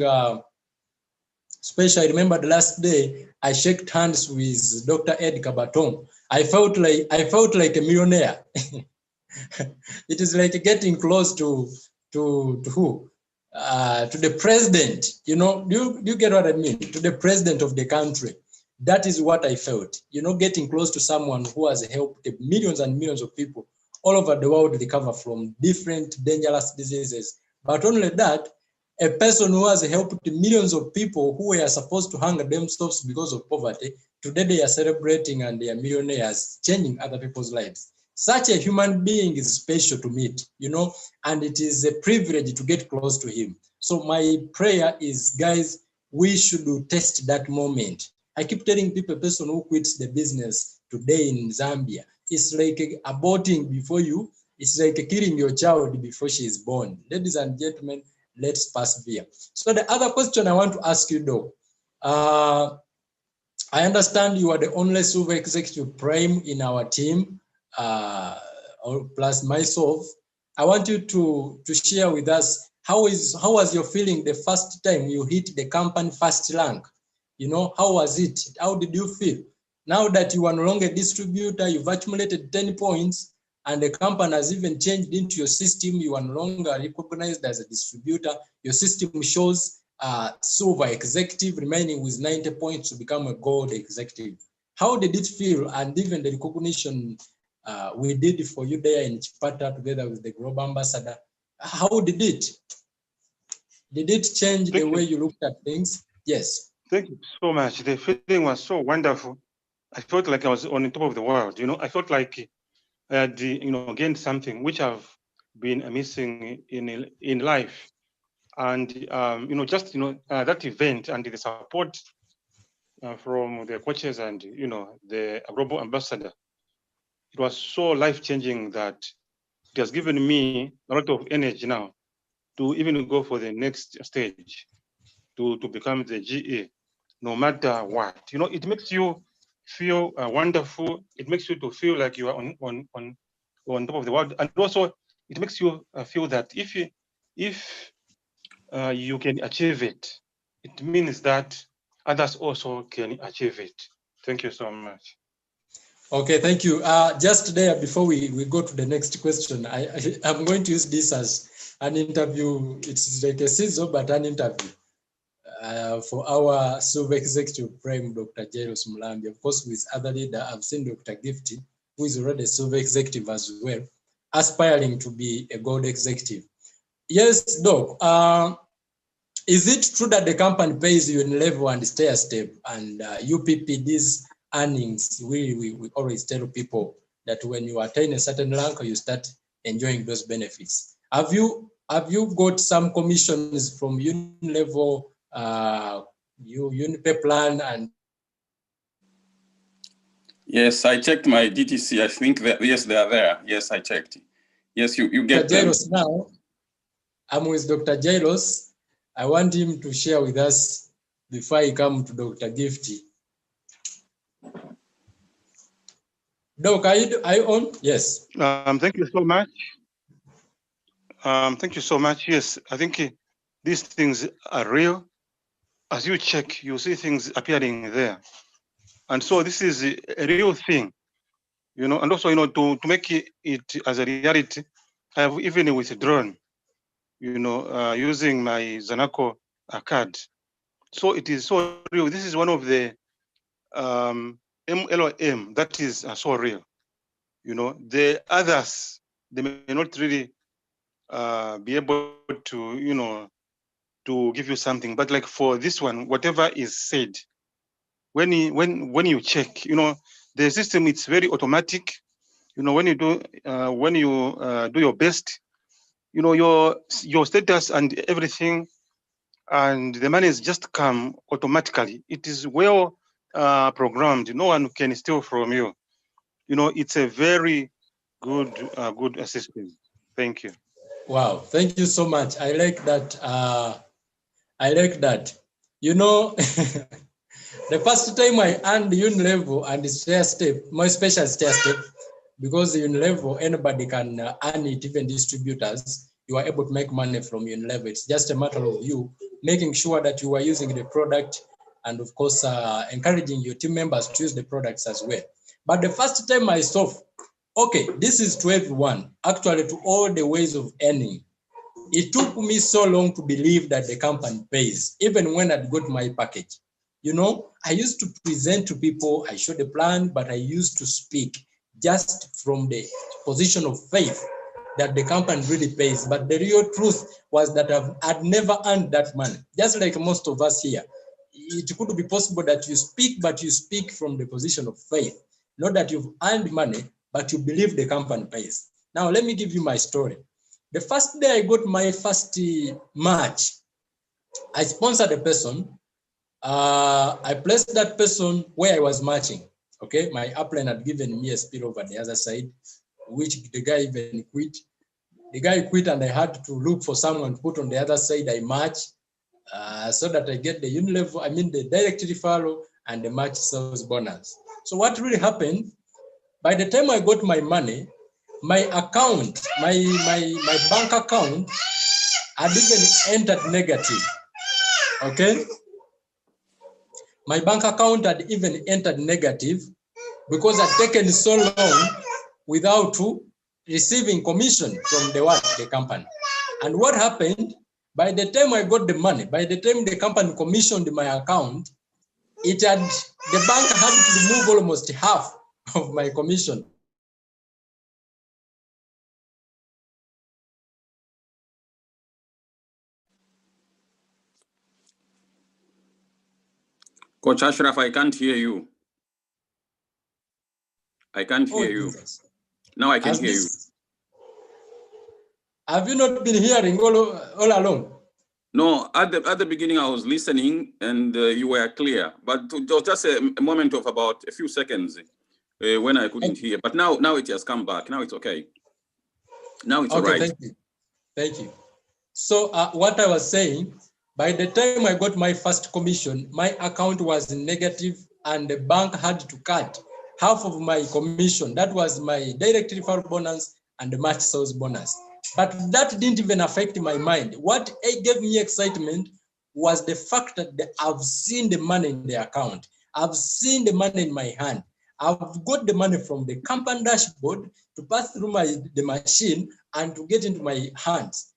special. I remember the last day I shook hands with Dr. Ed Kabatong. I felt like a millionaire. It is like getting close to who? To the president. Do you get what I mean? To the president of the country. That is what I felt. Getting close to someone who has helped millions and millions of people all over the world recover from different dangerous diseases. But only that, a person who has helped millions of people who were supposed to hang themselves because of poverty, today they are celebrating and they are millionaires, changing other people's lives. Such a human being is special to meet, and it is a privilege to get close to him. So my prayer is, guys, we should test that moment. I keep telling people, a person who quits the business today in Zambia, it's like aborting before you, it's like killing your child before she is born. Ladies and gentlemen, let's persevere. So the other question I want to ask you, though, I understand you are the only super executive prime in our team, plus myself. I want you to share with us how was your feeling the first time you hit the company first rank? How was it? How did you feel? Now that you are no longer a distributor, you've accumulated 10 points, and the company has even changed into your system. You are no longer recognized as a distributor. Your system shows silver executive remaining with 90 points to become a gold executive. How did it feel? And even the recognition we did for you there in Chipata together with the global ambassador, how did it? Did it change the way you looked at things? Yes. Thank you so much. The feeling was so wonderful. I felt like I was on the top of the world. I felt like I had, gained something which I've been missing in life. And, that event and the support from the coaches and, the global ambassador, it was so life-changing that it has given me a lot of energy now to even go for the next stage, to become the GA, no matter what. It makes you feel wonderful. It makes you to feel like you are on top of the world, and also it makes you feel that if you can achieve it, it means that others also can achieve it. Thank you so much. Okay, thank you. Just there, before we go to the next question, I'm going to use this as an interview. It's like a Sizzle, but an interview for our Silver Executive Prime, Dr. Jairus Mulambi. Of course, with other leader, I've seen Dr. Gifty, who is already a Silver Executive as well, aspiring to be a Gold Executive. Yes, Doc. Is it true that the company pays you in level and stair step, and UPP, these earnings, we always tell people that when you attain a certain rank, you start enjoying those benefits. Have you got some commissions from Unilevel, Unipay plan? And yes, I checked my DTC. I think that yes, they are there. Yes, I checked. Yes, you get them. Now, I'm with Dr. Jairus. I want him to share with us before I come to Dr. Gifty. Doc, are you on? Yes. Thank you so much. Thank you so much. Yes, I think these things are real. As you check, you see things appearing there. And so this is a real thing, and also, to make it as a reality, I have even withdrawn, using my Zanaco card. So it is so real. This is one of the MLM that is so real. The others, they may not really be able to, to give you something, but like for this one, whatever is said, when you check, the system, it's very automatic. When you do your best, your status and everything, and the money is just come automatically. It is well programmed. No one can steal from you. It's a very good system. Thank you. Wow, thank you so much. I like that. I like that. The first time I earned Unilevel and stair step, my special stair step, because Unilevel, anybody can earn it, even distributors. You are able to make money from Unilevel. It's just a matter of you making sure that you are using the product, and of course, encouraging your team members to use the products as well. But the first time I saw, okay, this is to everyone, actually to all the ways of earning. It took me so long to believe that the company pays, even when I got my package. I used to present to people, I showed the plan, but I used to speak just from the position of faith that the company really pays. But the real truth was that I'd never earned that money. Just like most of us here, it could be possible that you speak, but you speak from the position of faith. Not that you've earned money, but you believe the company pays. Now, let me give you my story. The first day I got my first match, I sponsored a person. I placed that person where I was matching. Okay, my upline had given me a spill over the other side, which the guy even quit. The guy quit, and I had to look for someone to put on the other side. I match so that I get the Unilevel, the direct referral and the match sales bonus. So what really happened? By the time I got my money, my account, my bank account had even entered negative. Okay. My bank account had even entered negative because I'd taken so long without receiving commission from the company. And what happened, by the time I got the money, by the time the company commissioned my account, the bank had to remove almost half of my commission. Coach Ashraf, I can't hear you. I can't hear you. Jesus. Now I can hear you. Have you not been hearing all along? No, at the beginning I was listening and you were clear, but it was just a moment of about a few seconds when I couldn't hear. But now it has come back. Now it's okay. Now it's all right. Thank you. Thank you. So what I was saying, by the time I got my first commission, my account was negative and the bank had to cut half of my commission. That was my direct referral bonus and the match sales bonus. But that didn't even affect my mind. What gave me excitement was the fact that I've seen the money in the account. I've seen the money in my hand. I've got the money from the company dashboard to pass through the machine and to get into my hands.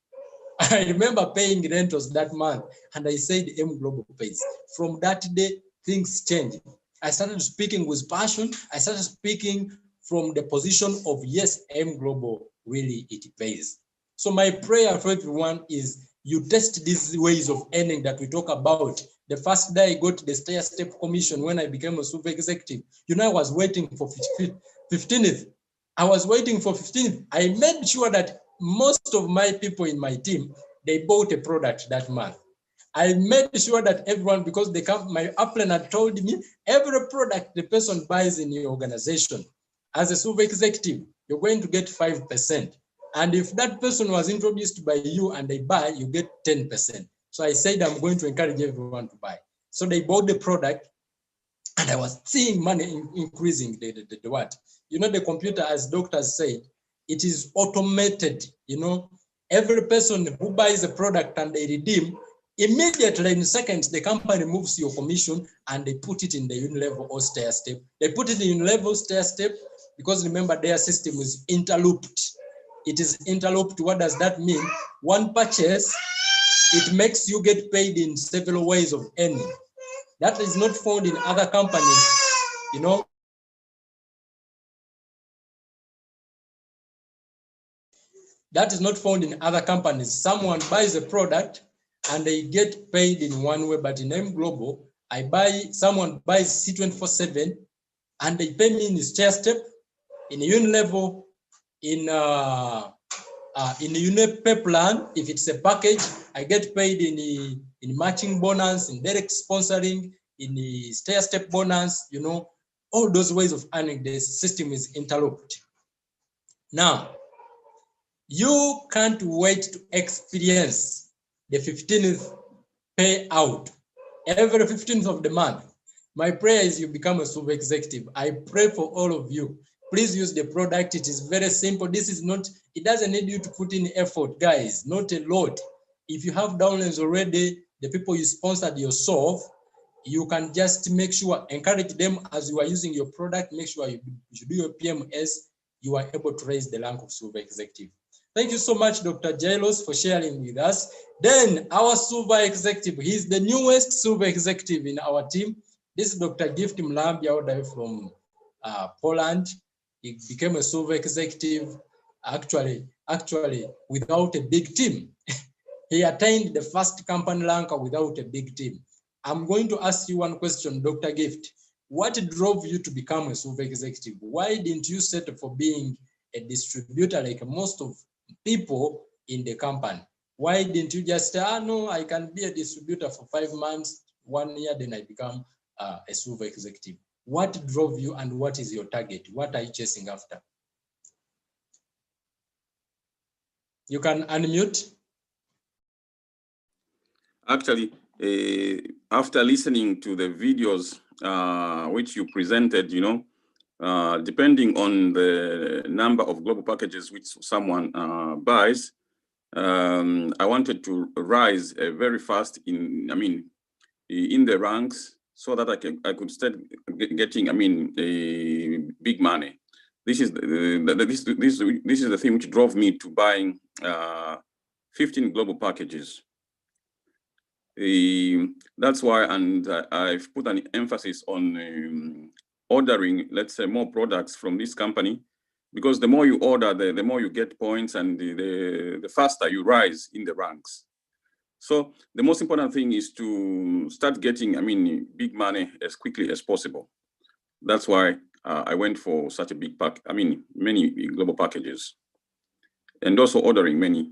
I remember paying rentals that month and I said M Global pays. From that day, things changed. I started speaking with passion. I started speaking from the position of yes, M Global really it pays. So my prayer for everyone is you test these ways of earning that we talk about. The first day I got the stair-step commission when I became a super executive. I was waiting for 15th. I was waiting for 15th. I made sure that most of my people in my team, they bought a product that month. I made sure that everyone, because my upline had told me, every product the person buys in your organization, as a super executive, you're going to get 5%. And if that person was introduced by you and they buy, you get 10%. So I said, I'm going to encourage everyone to buy. So they bought the product and I was seeing money increasing the what? The computer, as doctors said, it is automated. Every person who buys a product and they redeem, immediately in seconds, the company moves your commission and they put it in the unilevel or stair step. They put it in unilevel stair step because remember their system is interlooped. It is interlooped. What does that mean? One purchase, it makes you get paid in several ways of earning. That is not found in other companies, That is not found in other companies. Someone buys a product and they get paid in one way, but in M Global, someone buys C24/7 and they pay me in stair step, in unilevel, in UniPay plan. If it's a package, I get paid in matching bonus, in direct sponsoring, in the stair step bonus, all those ways of earning. The system is interlocked. Now, you can't wait to experience the 15th payout every 15th of the month. My prayer is you become a super executive. I pray for all of you. Please use the product. It is very simple. It doesn't need you to put in effort, guys, not a lot. If you have downloads already, the people you sponsored yourself, you can just make sure, encourage them as you are using your product, make sure you do your PMS, you are able to raise the rank of super executive. Thank you so much, Dr. Jailos, for sharing with us. Then our super executive, he's the newest super executive in our team. This is Dr. Gift Mlambia, all the way from Poland. He became a super executive, actually without a big team. He attained the first company rank without a big team. I'm going to ask you one question, Dr. Gift. What drove you to become a super executive? Why didn't you settle for being a distributor like most of people in the company? Why didn't you just say, no, I can be a distributor for 5 months, 1 year, then I become a super executive? What drove you and what is your target? What are you chasing after? You can unmute. Actually, after listening to the videos which you presented, depending on the number of global packages which someone buys, I wanted to rise very fast in the ranks so that I could start getting, a big money. This is the thing which drove me to buying 15 global packages. That's why, and I've put an emphasis on ordering, let's say, more products from this company, because the more you order, the more you get points, and the faster you rise in the ranks. So the most important thing is to start getting, big money as quickly as possible. That's why I went for such a big pack, many global packages, and also ordering many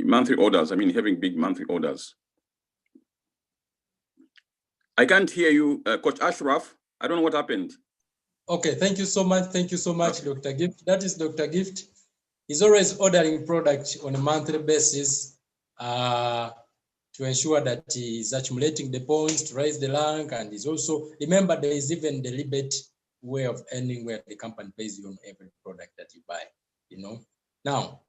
monthly orders, having big monthly orders. I can't hear you, Coach Ashraf. I don't know what happened. Okay, thank you so much. Thank you so much, okay. Dr. Gift. That is Dr. Gift. He's always ordering products on a monthly basis to ensure that he's accumulating the points to raise the rank. And he's also, remember, there is even the rebate way of earning where the company pays you on every product that you buy, Now,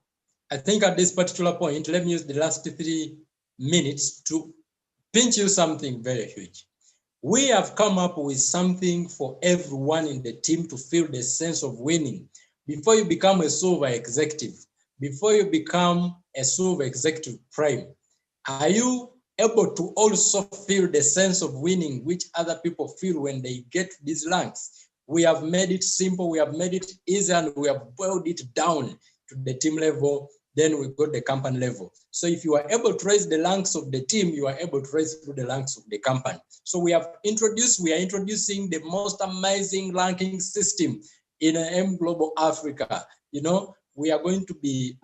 I think at this particular point, let me use the last 3 minutes to pinch you something very huge. We have come up with something for everyone in the team to feel the sense of winning. Before you become a silver executive, before you become a silver executive prime, are you able to also feel the sense of winning which other people feel when they get these ranks? We have made it simple, we have made it easy, and we have boiled it down to the team level. Then we got the company level. So if you are able to raise the ranks of the team, you are able to raise through the ranks of the company. So we are introducing the most amazing ranking system in M Global Africa. We are going to be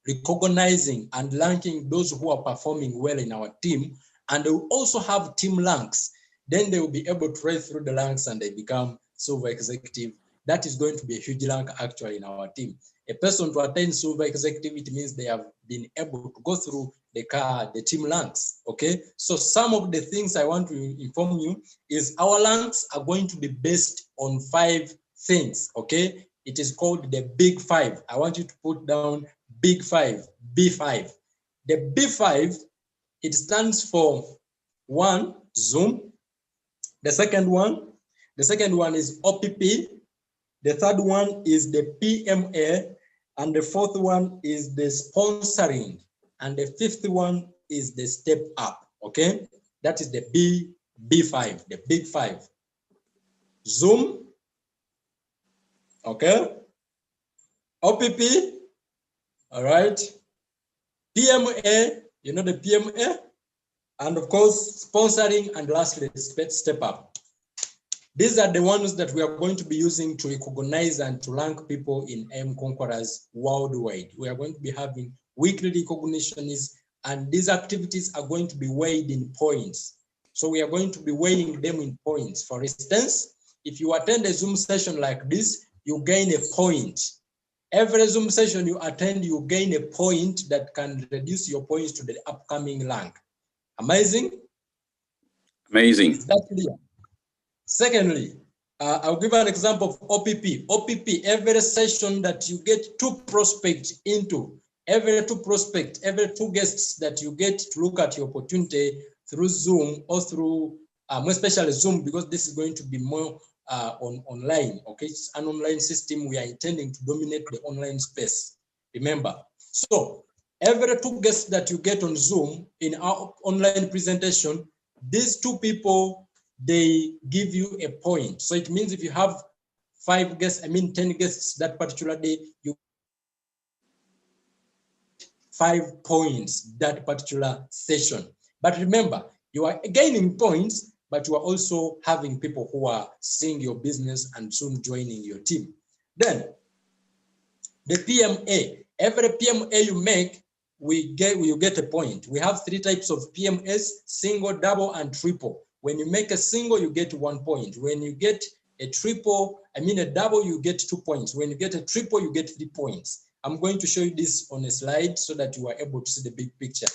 recognizing and ranking those who are performing well in our team, and they will also have team ranks. Then they will be able to raise through the ranks and they become silver executive. That is going to be a huge rank actually in our team. A person to attain silver executive, it means they have been able to go through the team ranks, okay? So some of the things I want to inform you is our ranks are going to be based on 5 things, okay? It is called the Big 5. I want you to put down Big 5, B5. The B5, it stands for 1, Zoom. The second one is OPP. The third one is the PMA. And the fourth one is the sponsoring. And the fifth one is the step up, okay? That is the B5, the Big 5. Zoom, okay? OPP, all right? PMA, the PMA, and of course, sponsoring, and lastly, step up. These are the ones that we are going to be using to recognize and to rank people in M Conquerors worldwide. We are going to be having weekly recognitions, and these activities are going to be weighed in points. So we are going to be weighing them in points. For instance, if you attend a Zoom session like this, you gain a point. Every Zoom session you attend, you gain a point that can reduce your points to the upcoming rank. Amazing? Amazing. Is that clear? Secondly, I'll give an example of OPP. OPP, every session that you get 2 prospects into, every 2 guests that you get to look at your opportunity through Zoom or through, more especially Zoom, because this is going to be more online, okay? It's an online system. We are intending to dominate the online space, remember. So every 2 guests that you get on Zoom in our online presentation, these 2 people, they give you a point. So it means if you have 10 guests that particular day, you 5 points that particular session. But remember, you are gaining points, but you are also having people who are seeing your business and soon joining your team. Then the PMA, every PMA you make, you get a point. We have 3 types of PMAs: single, double, and triple. When you make a single, you get 1 point. When you get a triple, a double, you get 2 points. When you get a triple, you get 3 points. I'm going to show you this on a slide so that you are able to see the big picture.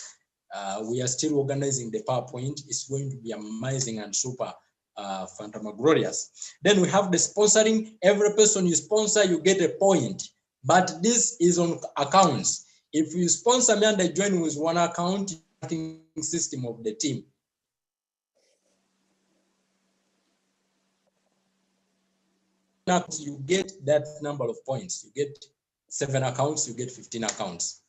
We are still organizing the PowerPoint. It's going to be amazing and super phantasmagorious. Then we have the sponsoring. Every person you sponsor, you get a point. But this is on accounts. If you sponsor me and I join with 1 account, system of the team, you get that number of points. You get 7 accounts, you get 15 accounts.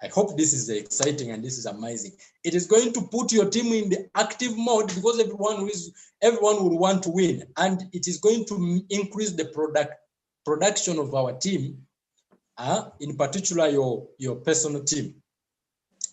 I hope this is exciting and this is amazing. It is going to put your team in the active mode because everyone will want to win, and it is going to increase the production of our team, in particular your personal team.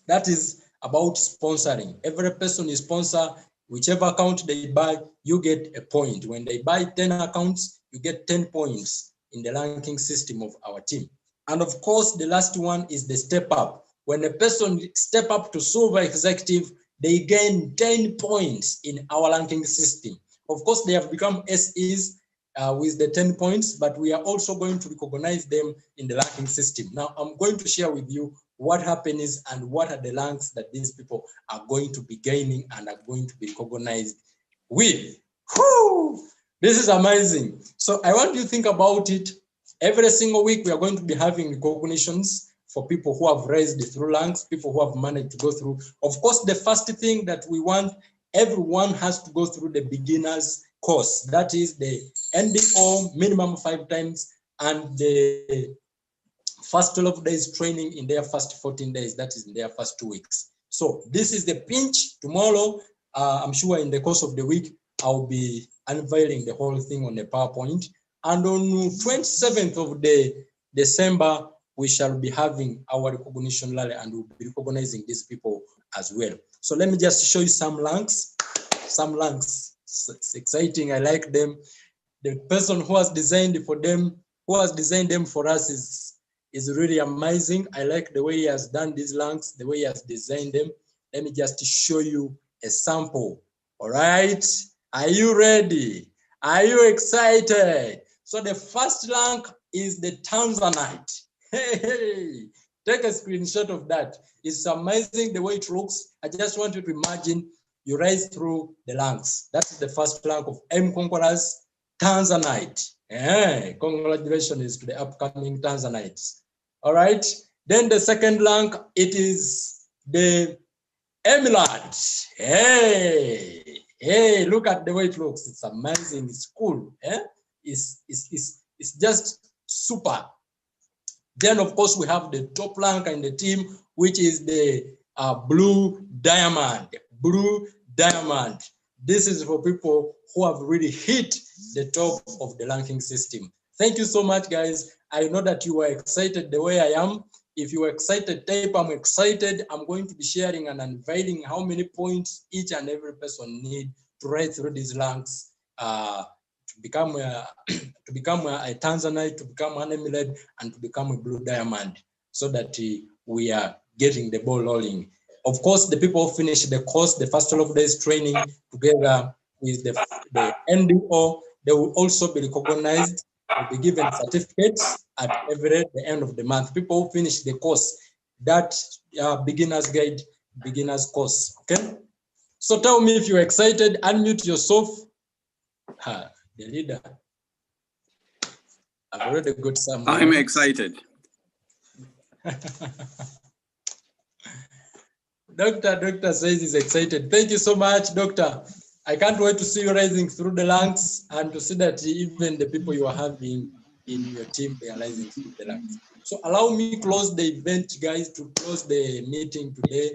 That is about sponsoring. Every person is sponsor. Whichever account they buy, you get a point. When they buy 10 accounts, you get 10 points in the ranking system of our team. And of course, the last one is the step up. When a person step up to silver executive, they gain 10 points in our ranking system. Of course, they have become SEs with the 10 points, but we are also going to recognize them in the ranking system. Now, I'm going to share with you what happens and what are the ranks that these people are going to be gaining and are going to be recognized with. Whew! This is amazing. So I want you to think about it. Every single week, we are going to be having recognitions for people who have raised through ranks, people who have managed to go through. Of course, the first thing that we want, everyone has to go through the beginner's course. That is the NDO minimum 5 times and the first 12 days training in their first 14 days. That is in their first 2 weeks. So this is the pinch. Tomorrow, I'm sure in the course of the week, I'll be unveiling the whole thing on a PowerPoint. And on 27th of December, we shall be having our recognition rally and we'll be recognizing these people as well. So let me just show you some ranks. Some ranks. It's exciting. I like them. The person who has designed for them, who has designed them for us is really amazing. I like the way he has done these ranks, the way he has designed them. Let me just show you a sample. All right. Are you ready? Are you excited? So the first rank is the Tanzanite. Hey, take a screenshot of that. It's amazing the way it looks. I just want you to imagine you rise through the ranks. That's the first rank of M Conquerors, Tanzanite. Hey, congratulations to the upcoming Tanzanites. All right. Then the second rank, it is the Emirate. Hey, look at the way it looks. It's amazing. It's cool. It's just super. Then, of course, we have the top rank in the team, which is the Blue Diamond. Blue Diamond. This is for people who have really hit the top of the ranking system. Thank you so much, guys. I know that you are excited the way I am. If you are excited, type I'm excited. I'm going to be sharing and unveiling how many points each and every person need to ride through these ranks to become a Tanzanite, to become an Emirate, and to become a Blue Diamond, so that we are getting the ball rolling. Of course, the people who finish the course, the first 12 days training together with the NDO, they will also be recognized, will be given certificates at the end of the month. People who finish the course, that beginner's guide, beginner's course, okay? So tell me if you're excited, unmute yourself. The leader. I've already got some. I'm excited. Doctor says he's excited. Thank you so much, Doctor. I can't wait to see you rising through the ranks and to see that even the people you are having in your team, they are rising through the ranks. So allow me to close the event, guys, to close the meeting today.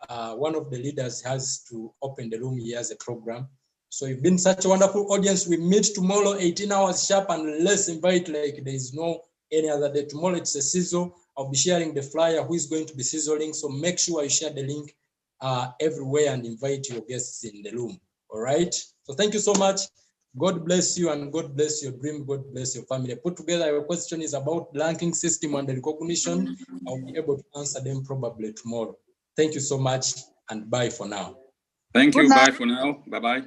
One of the leaders has to open the room. He has a program. So you've been such a wonderful audience. We meet tomorrow, 18 hours sharp, and let's invite like there is no any other day. Tomorrow it's a sizzle. I'll be sharing the flyer who is going to be sizzling. So make sure you share the link everywhere and invite your guests in the room. All right. So thank you so much. God bless you and God bless your dream. God bless your family. I put together your question is about ranking system and the recognition. I'll be able to answer them probably tomorrow. Thank you so much and bye for now. Thank you. Bye for now. Bye-bye.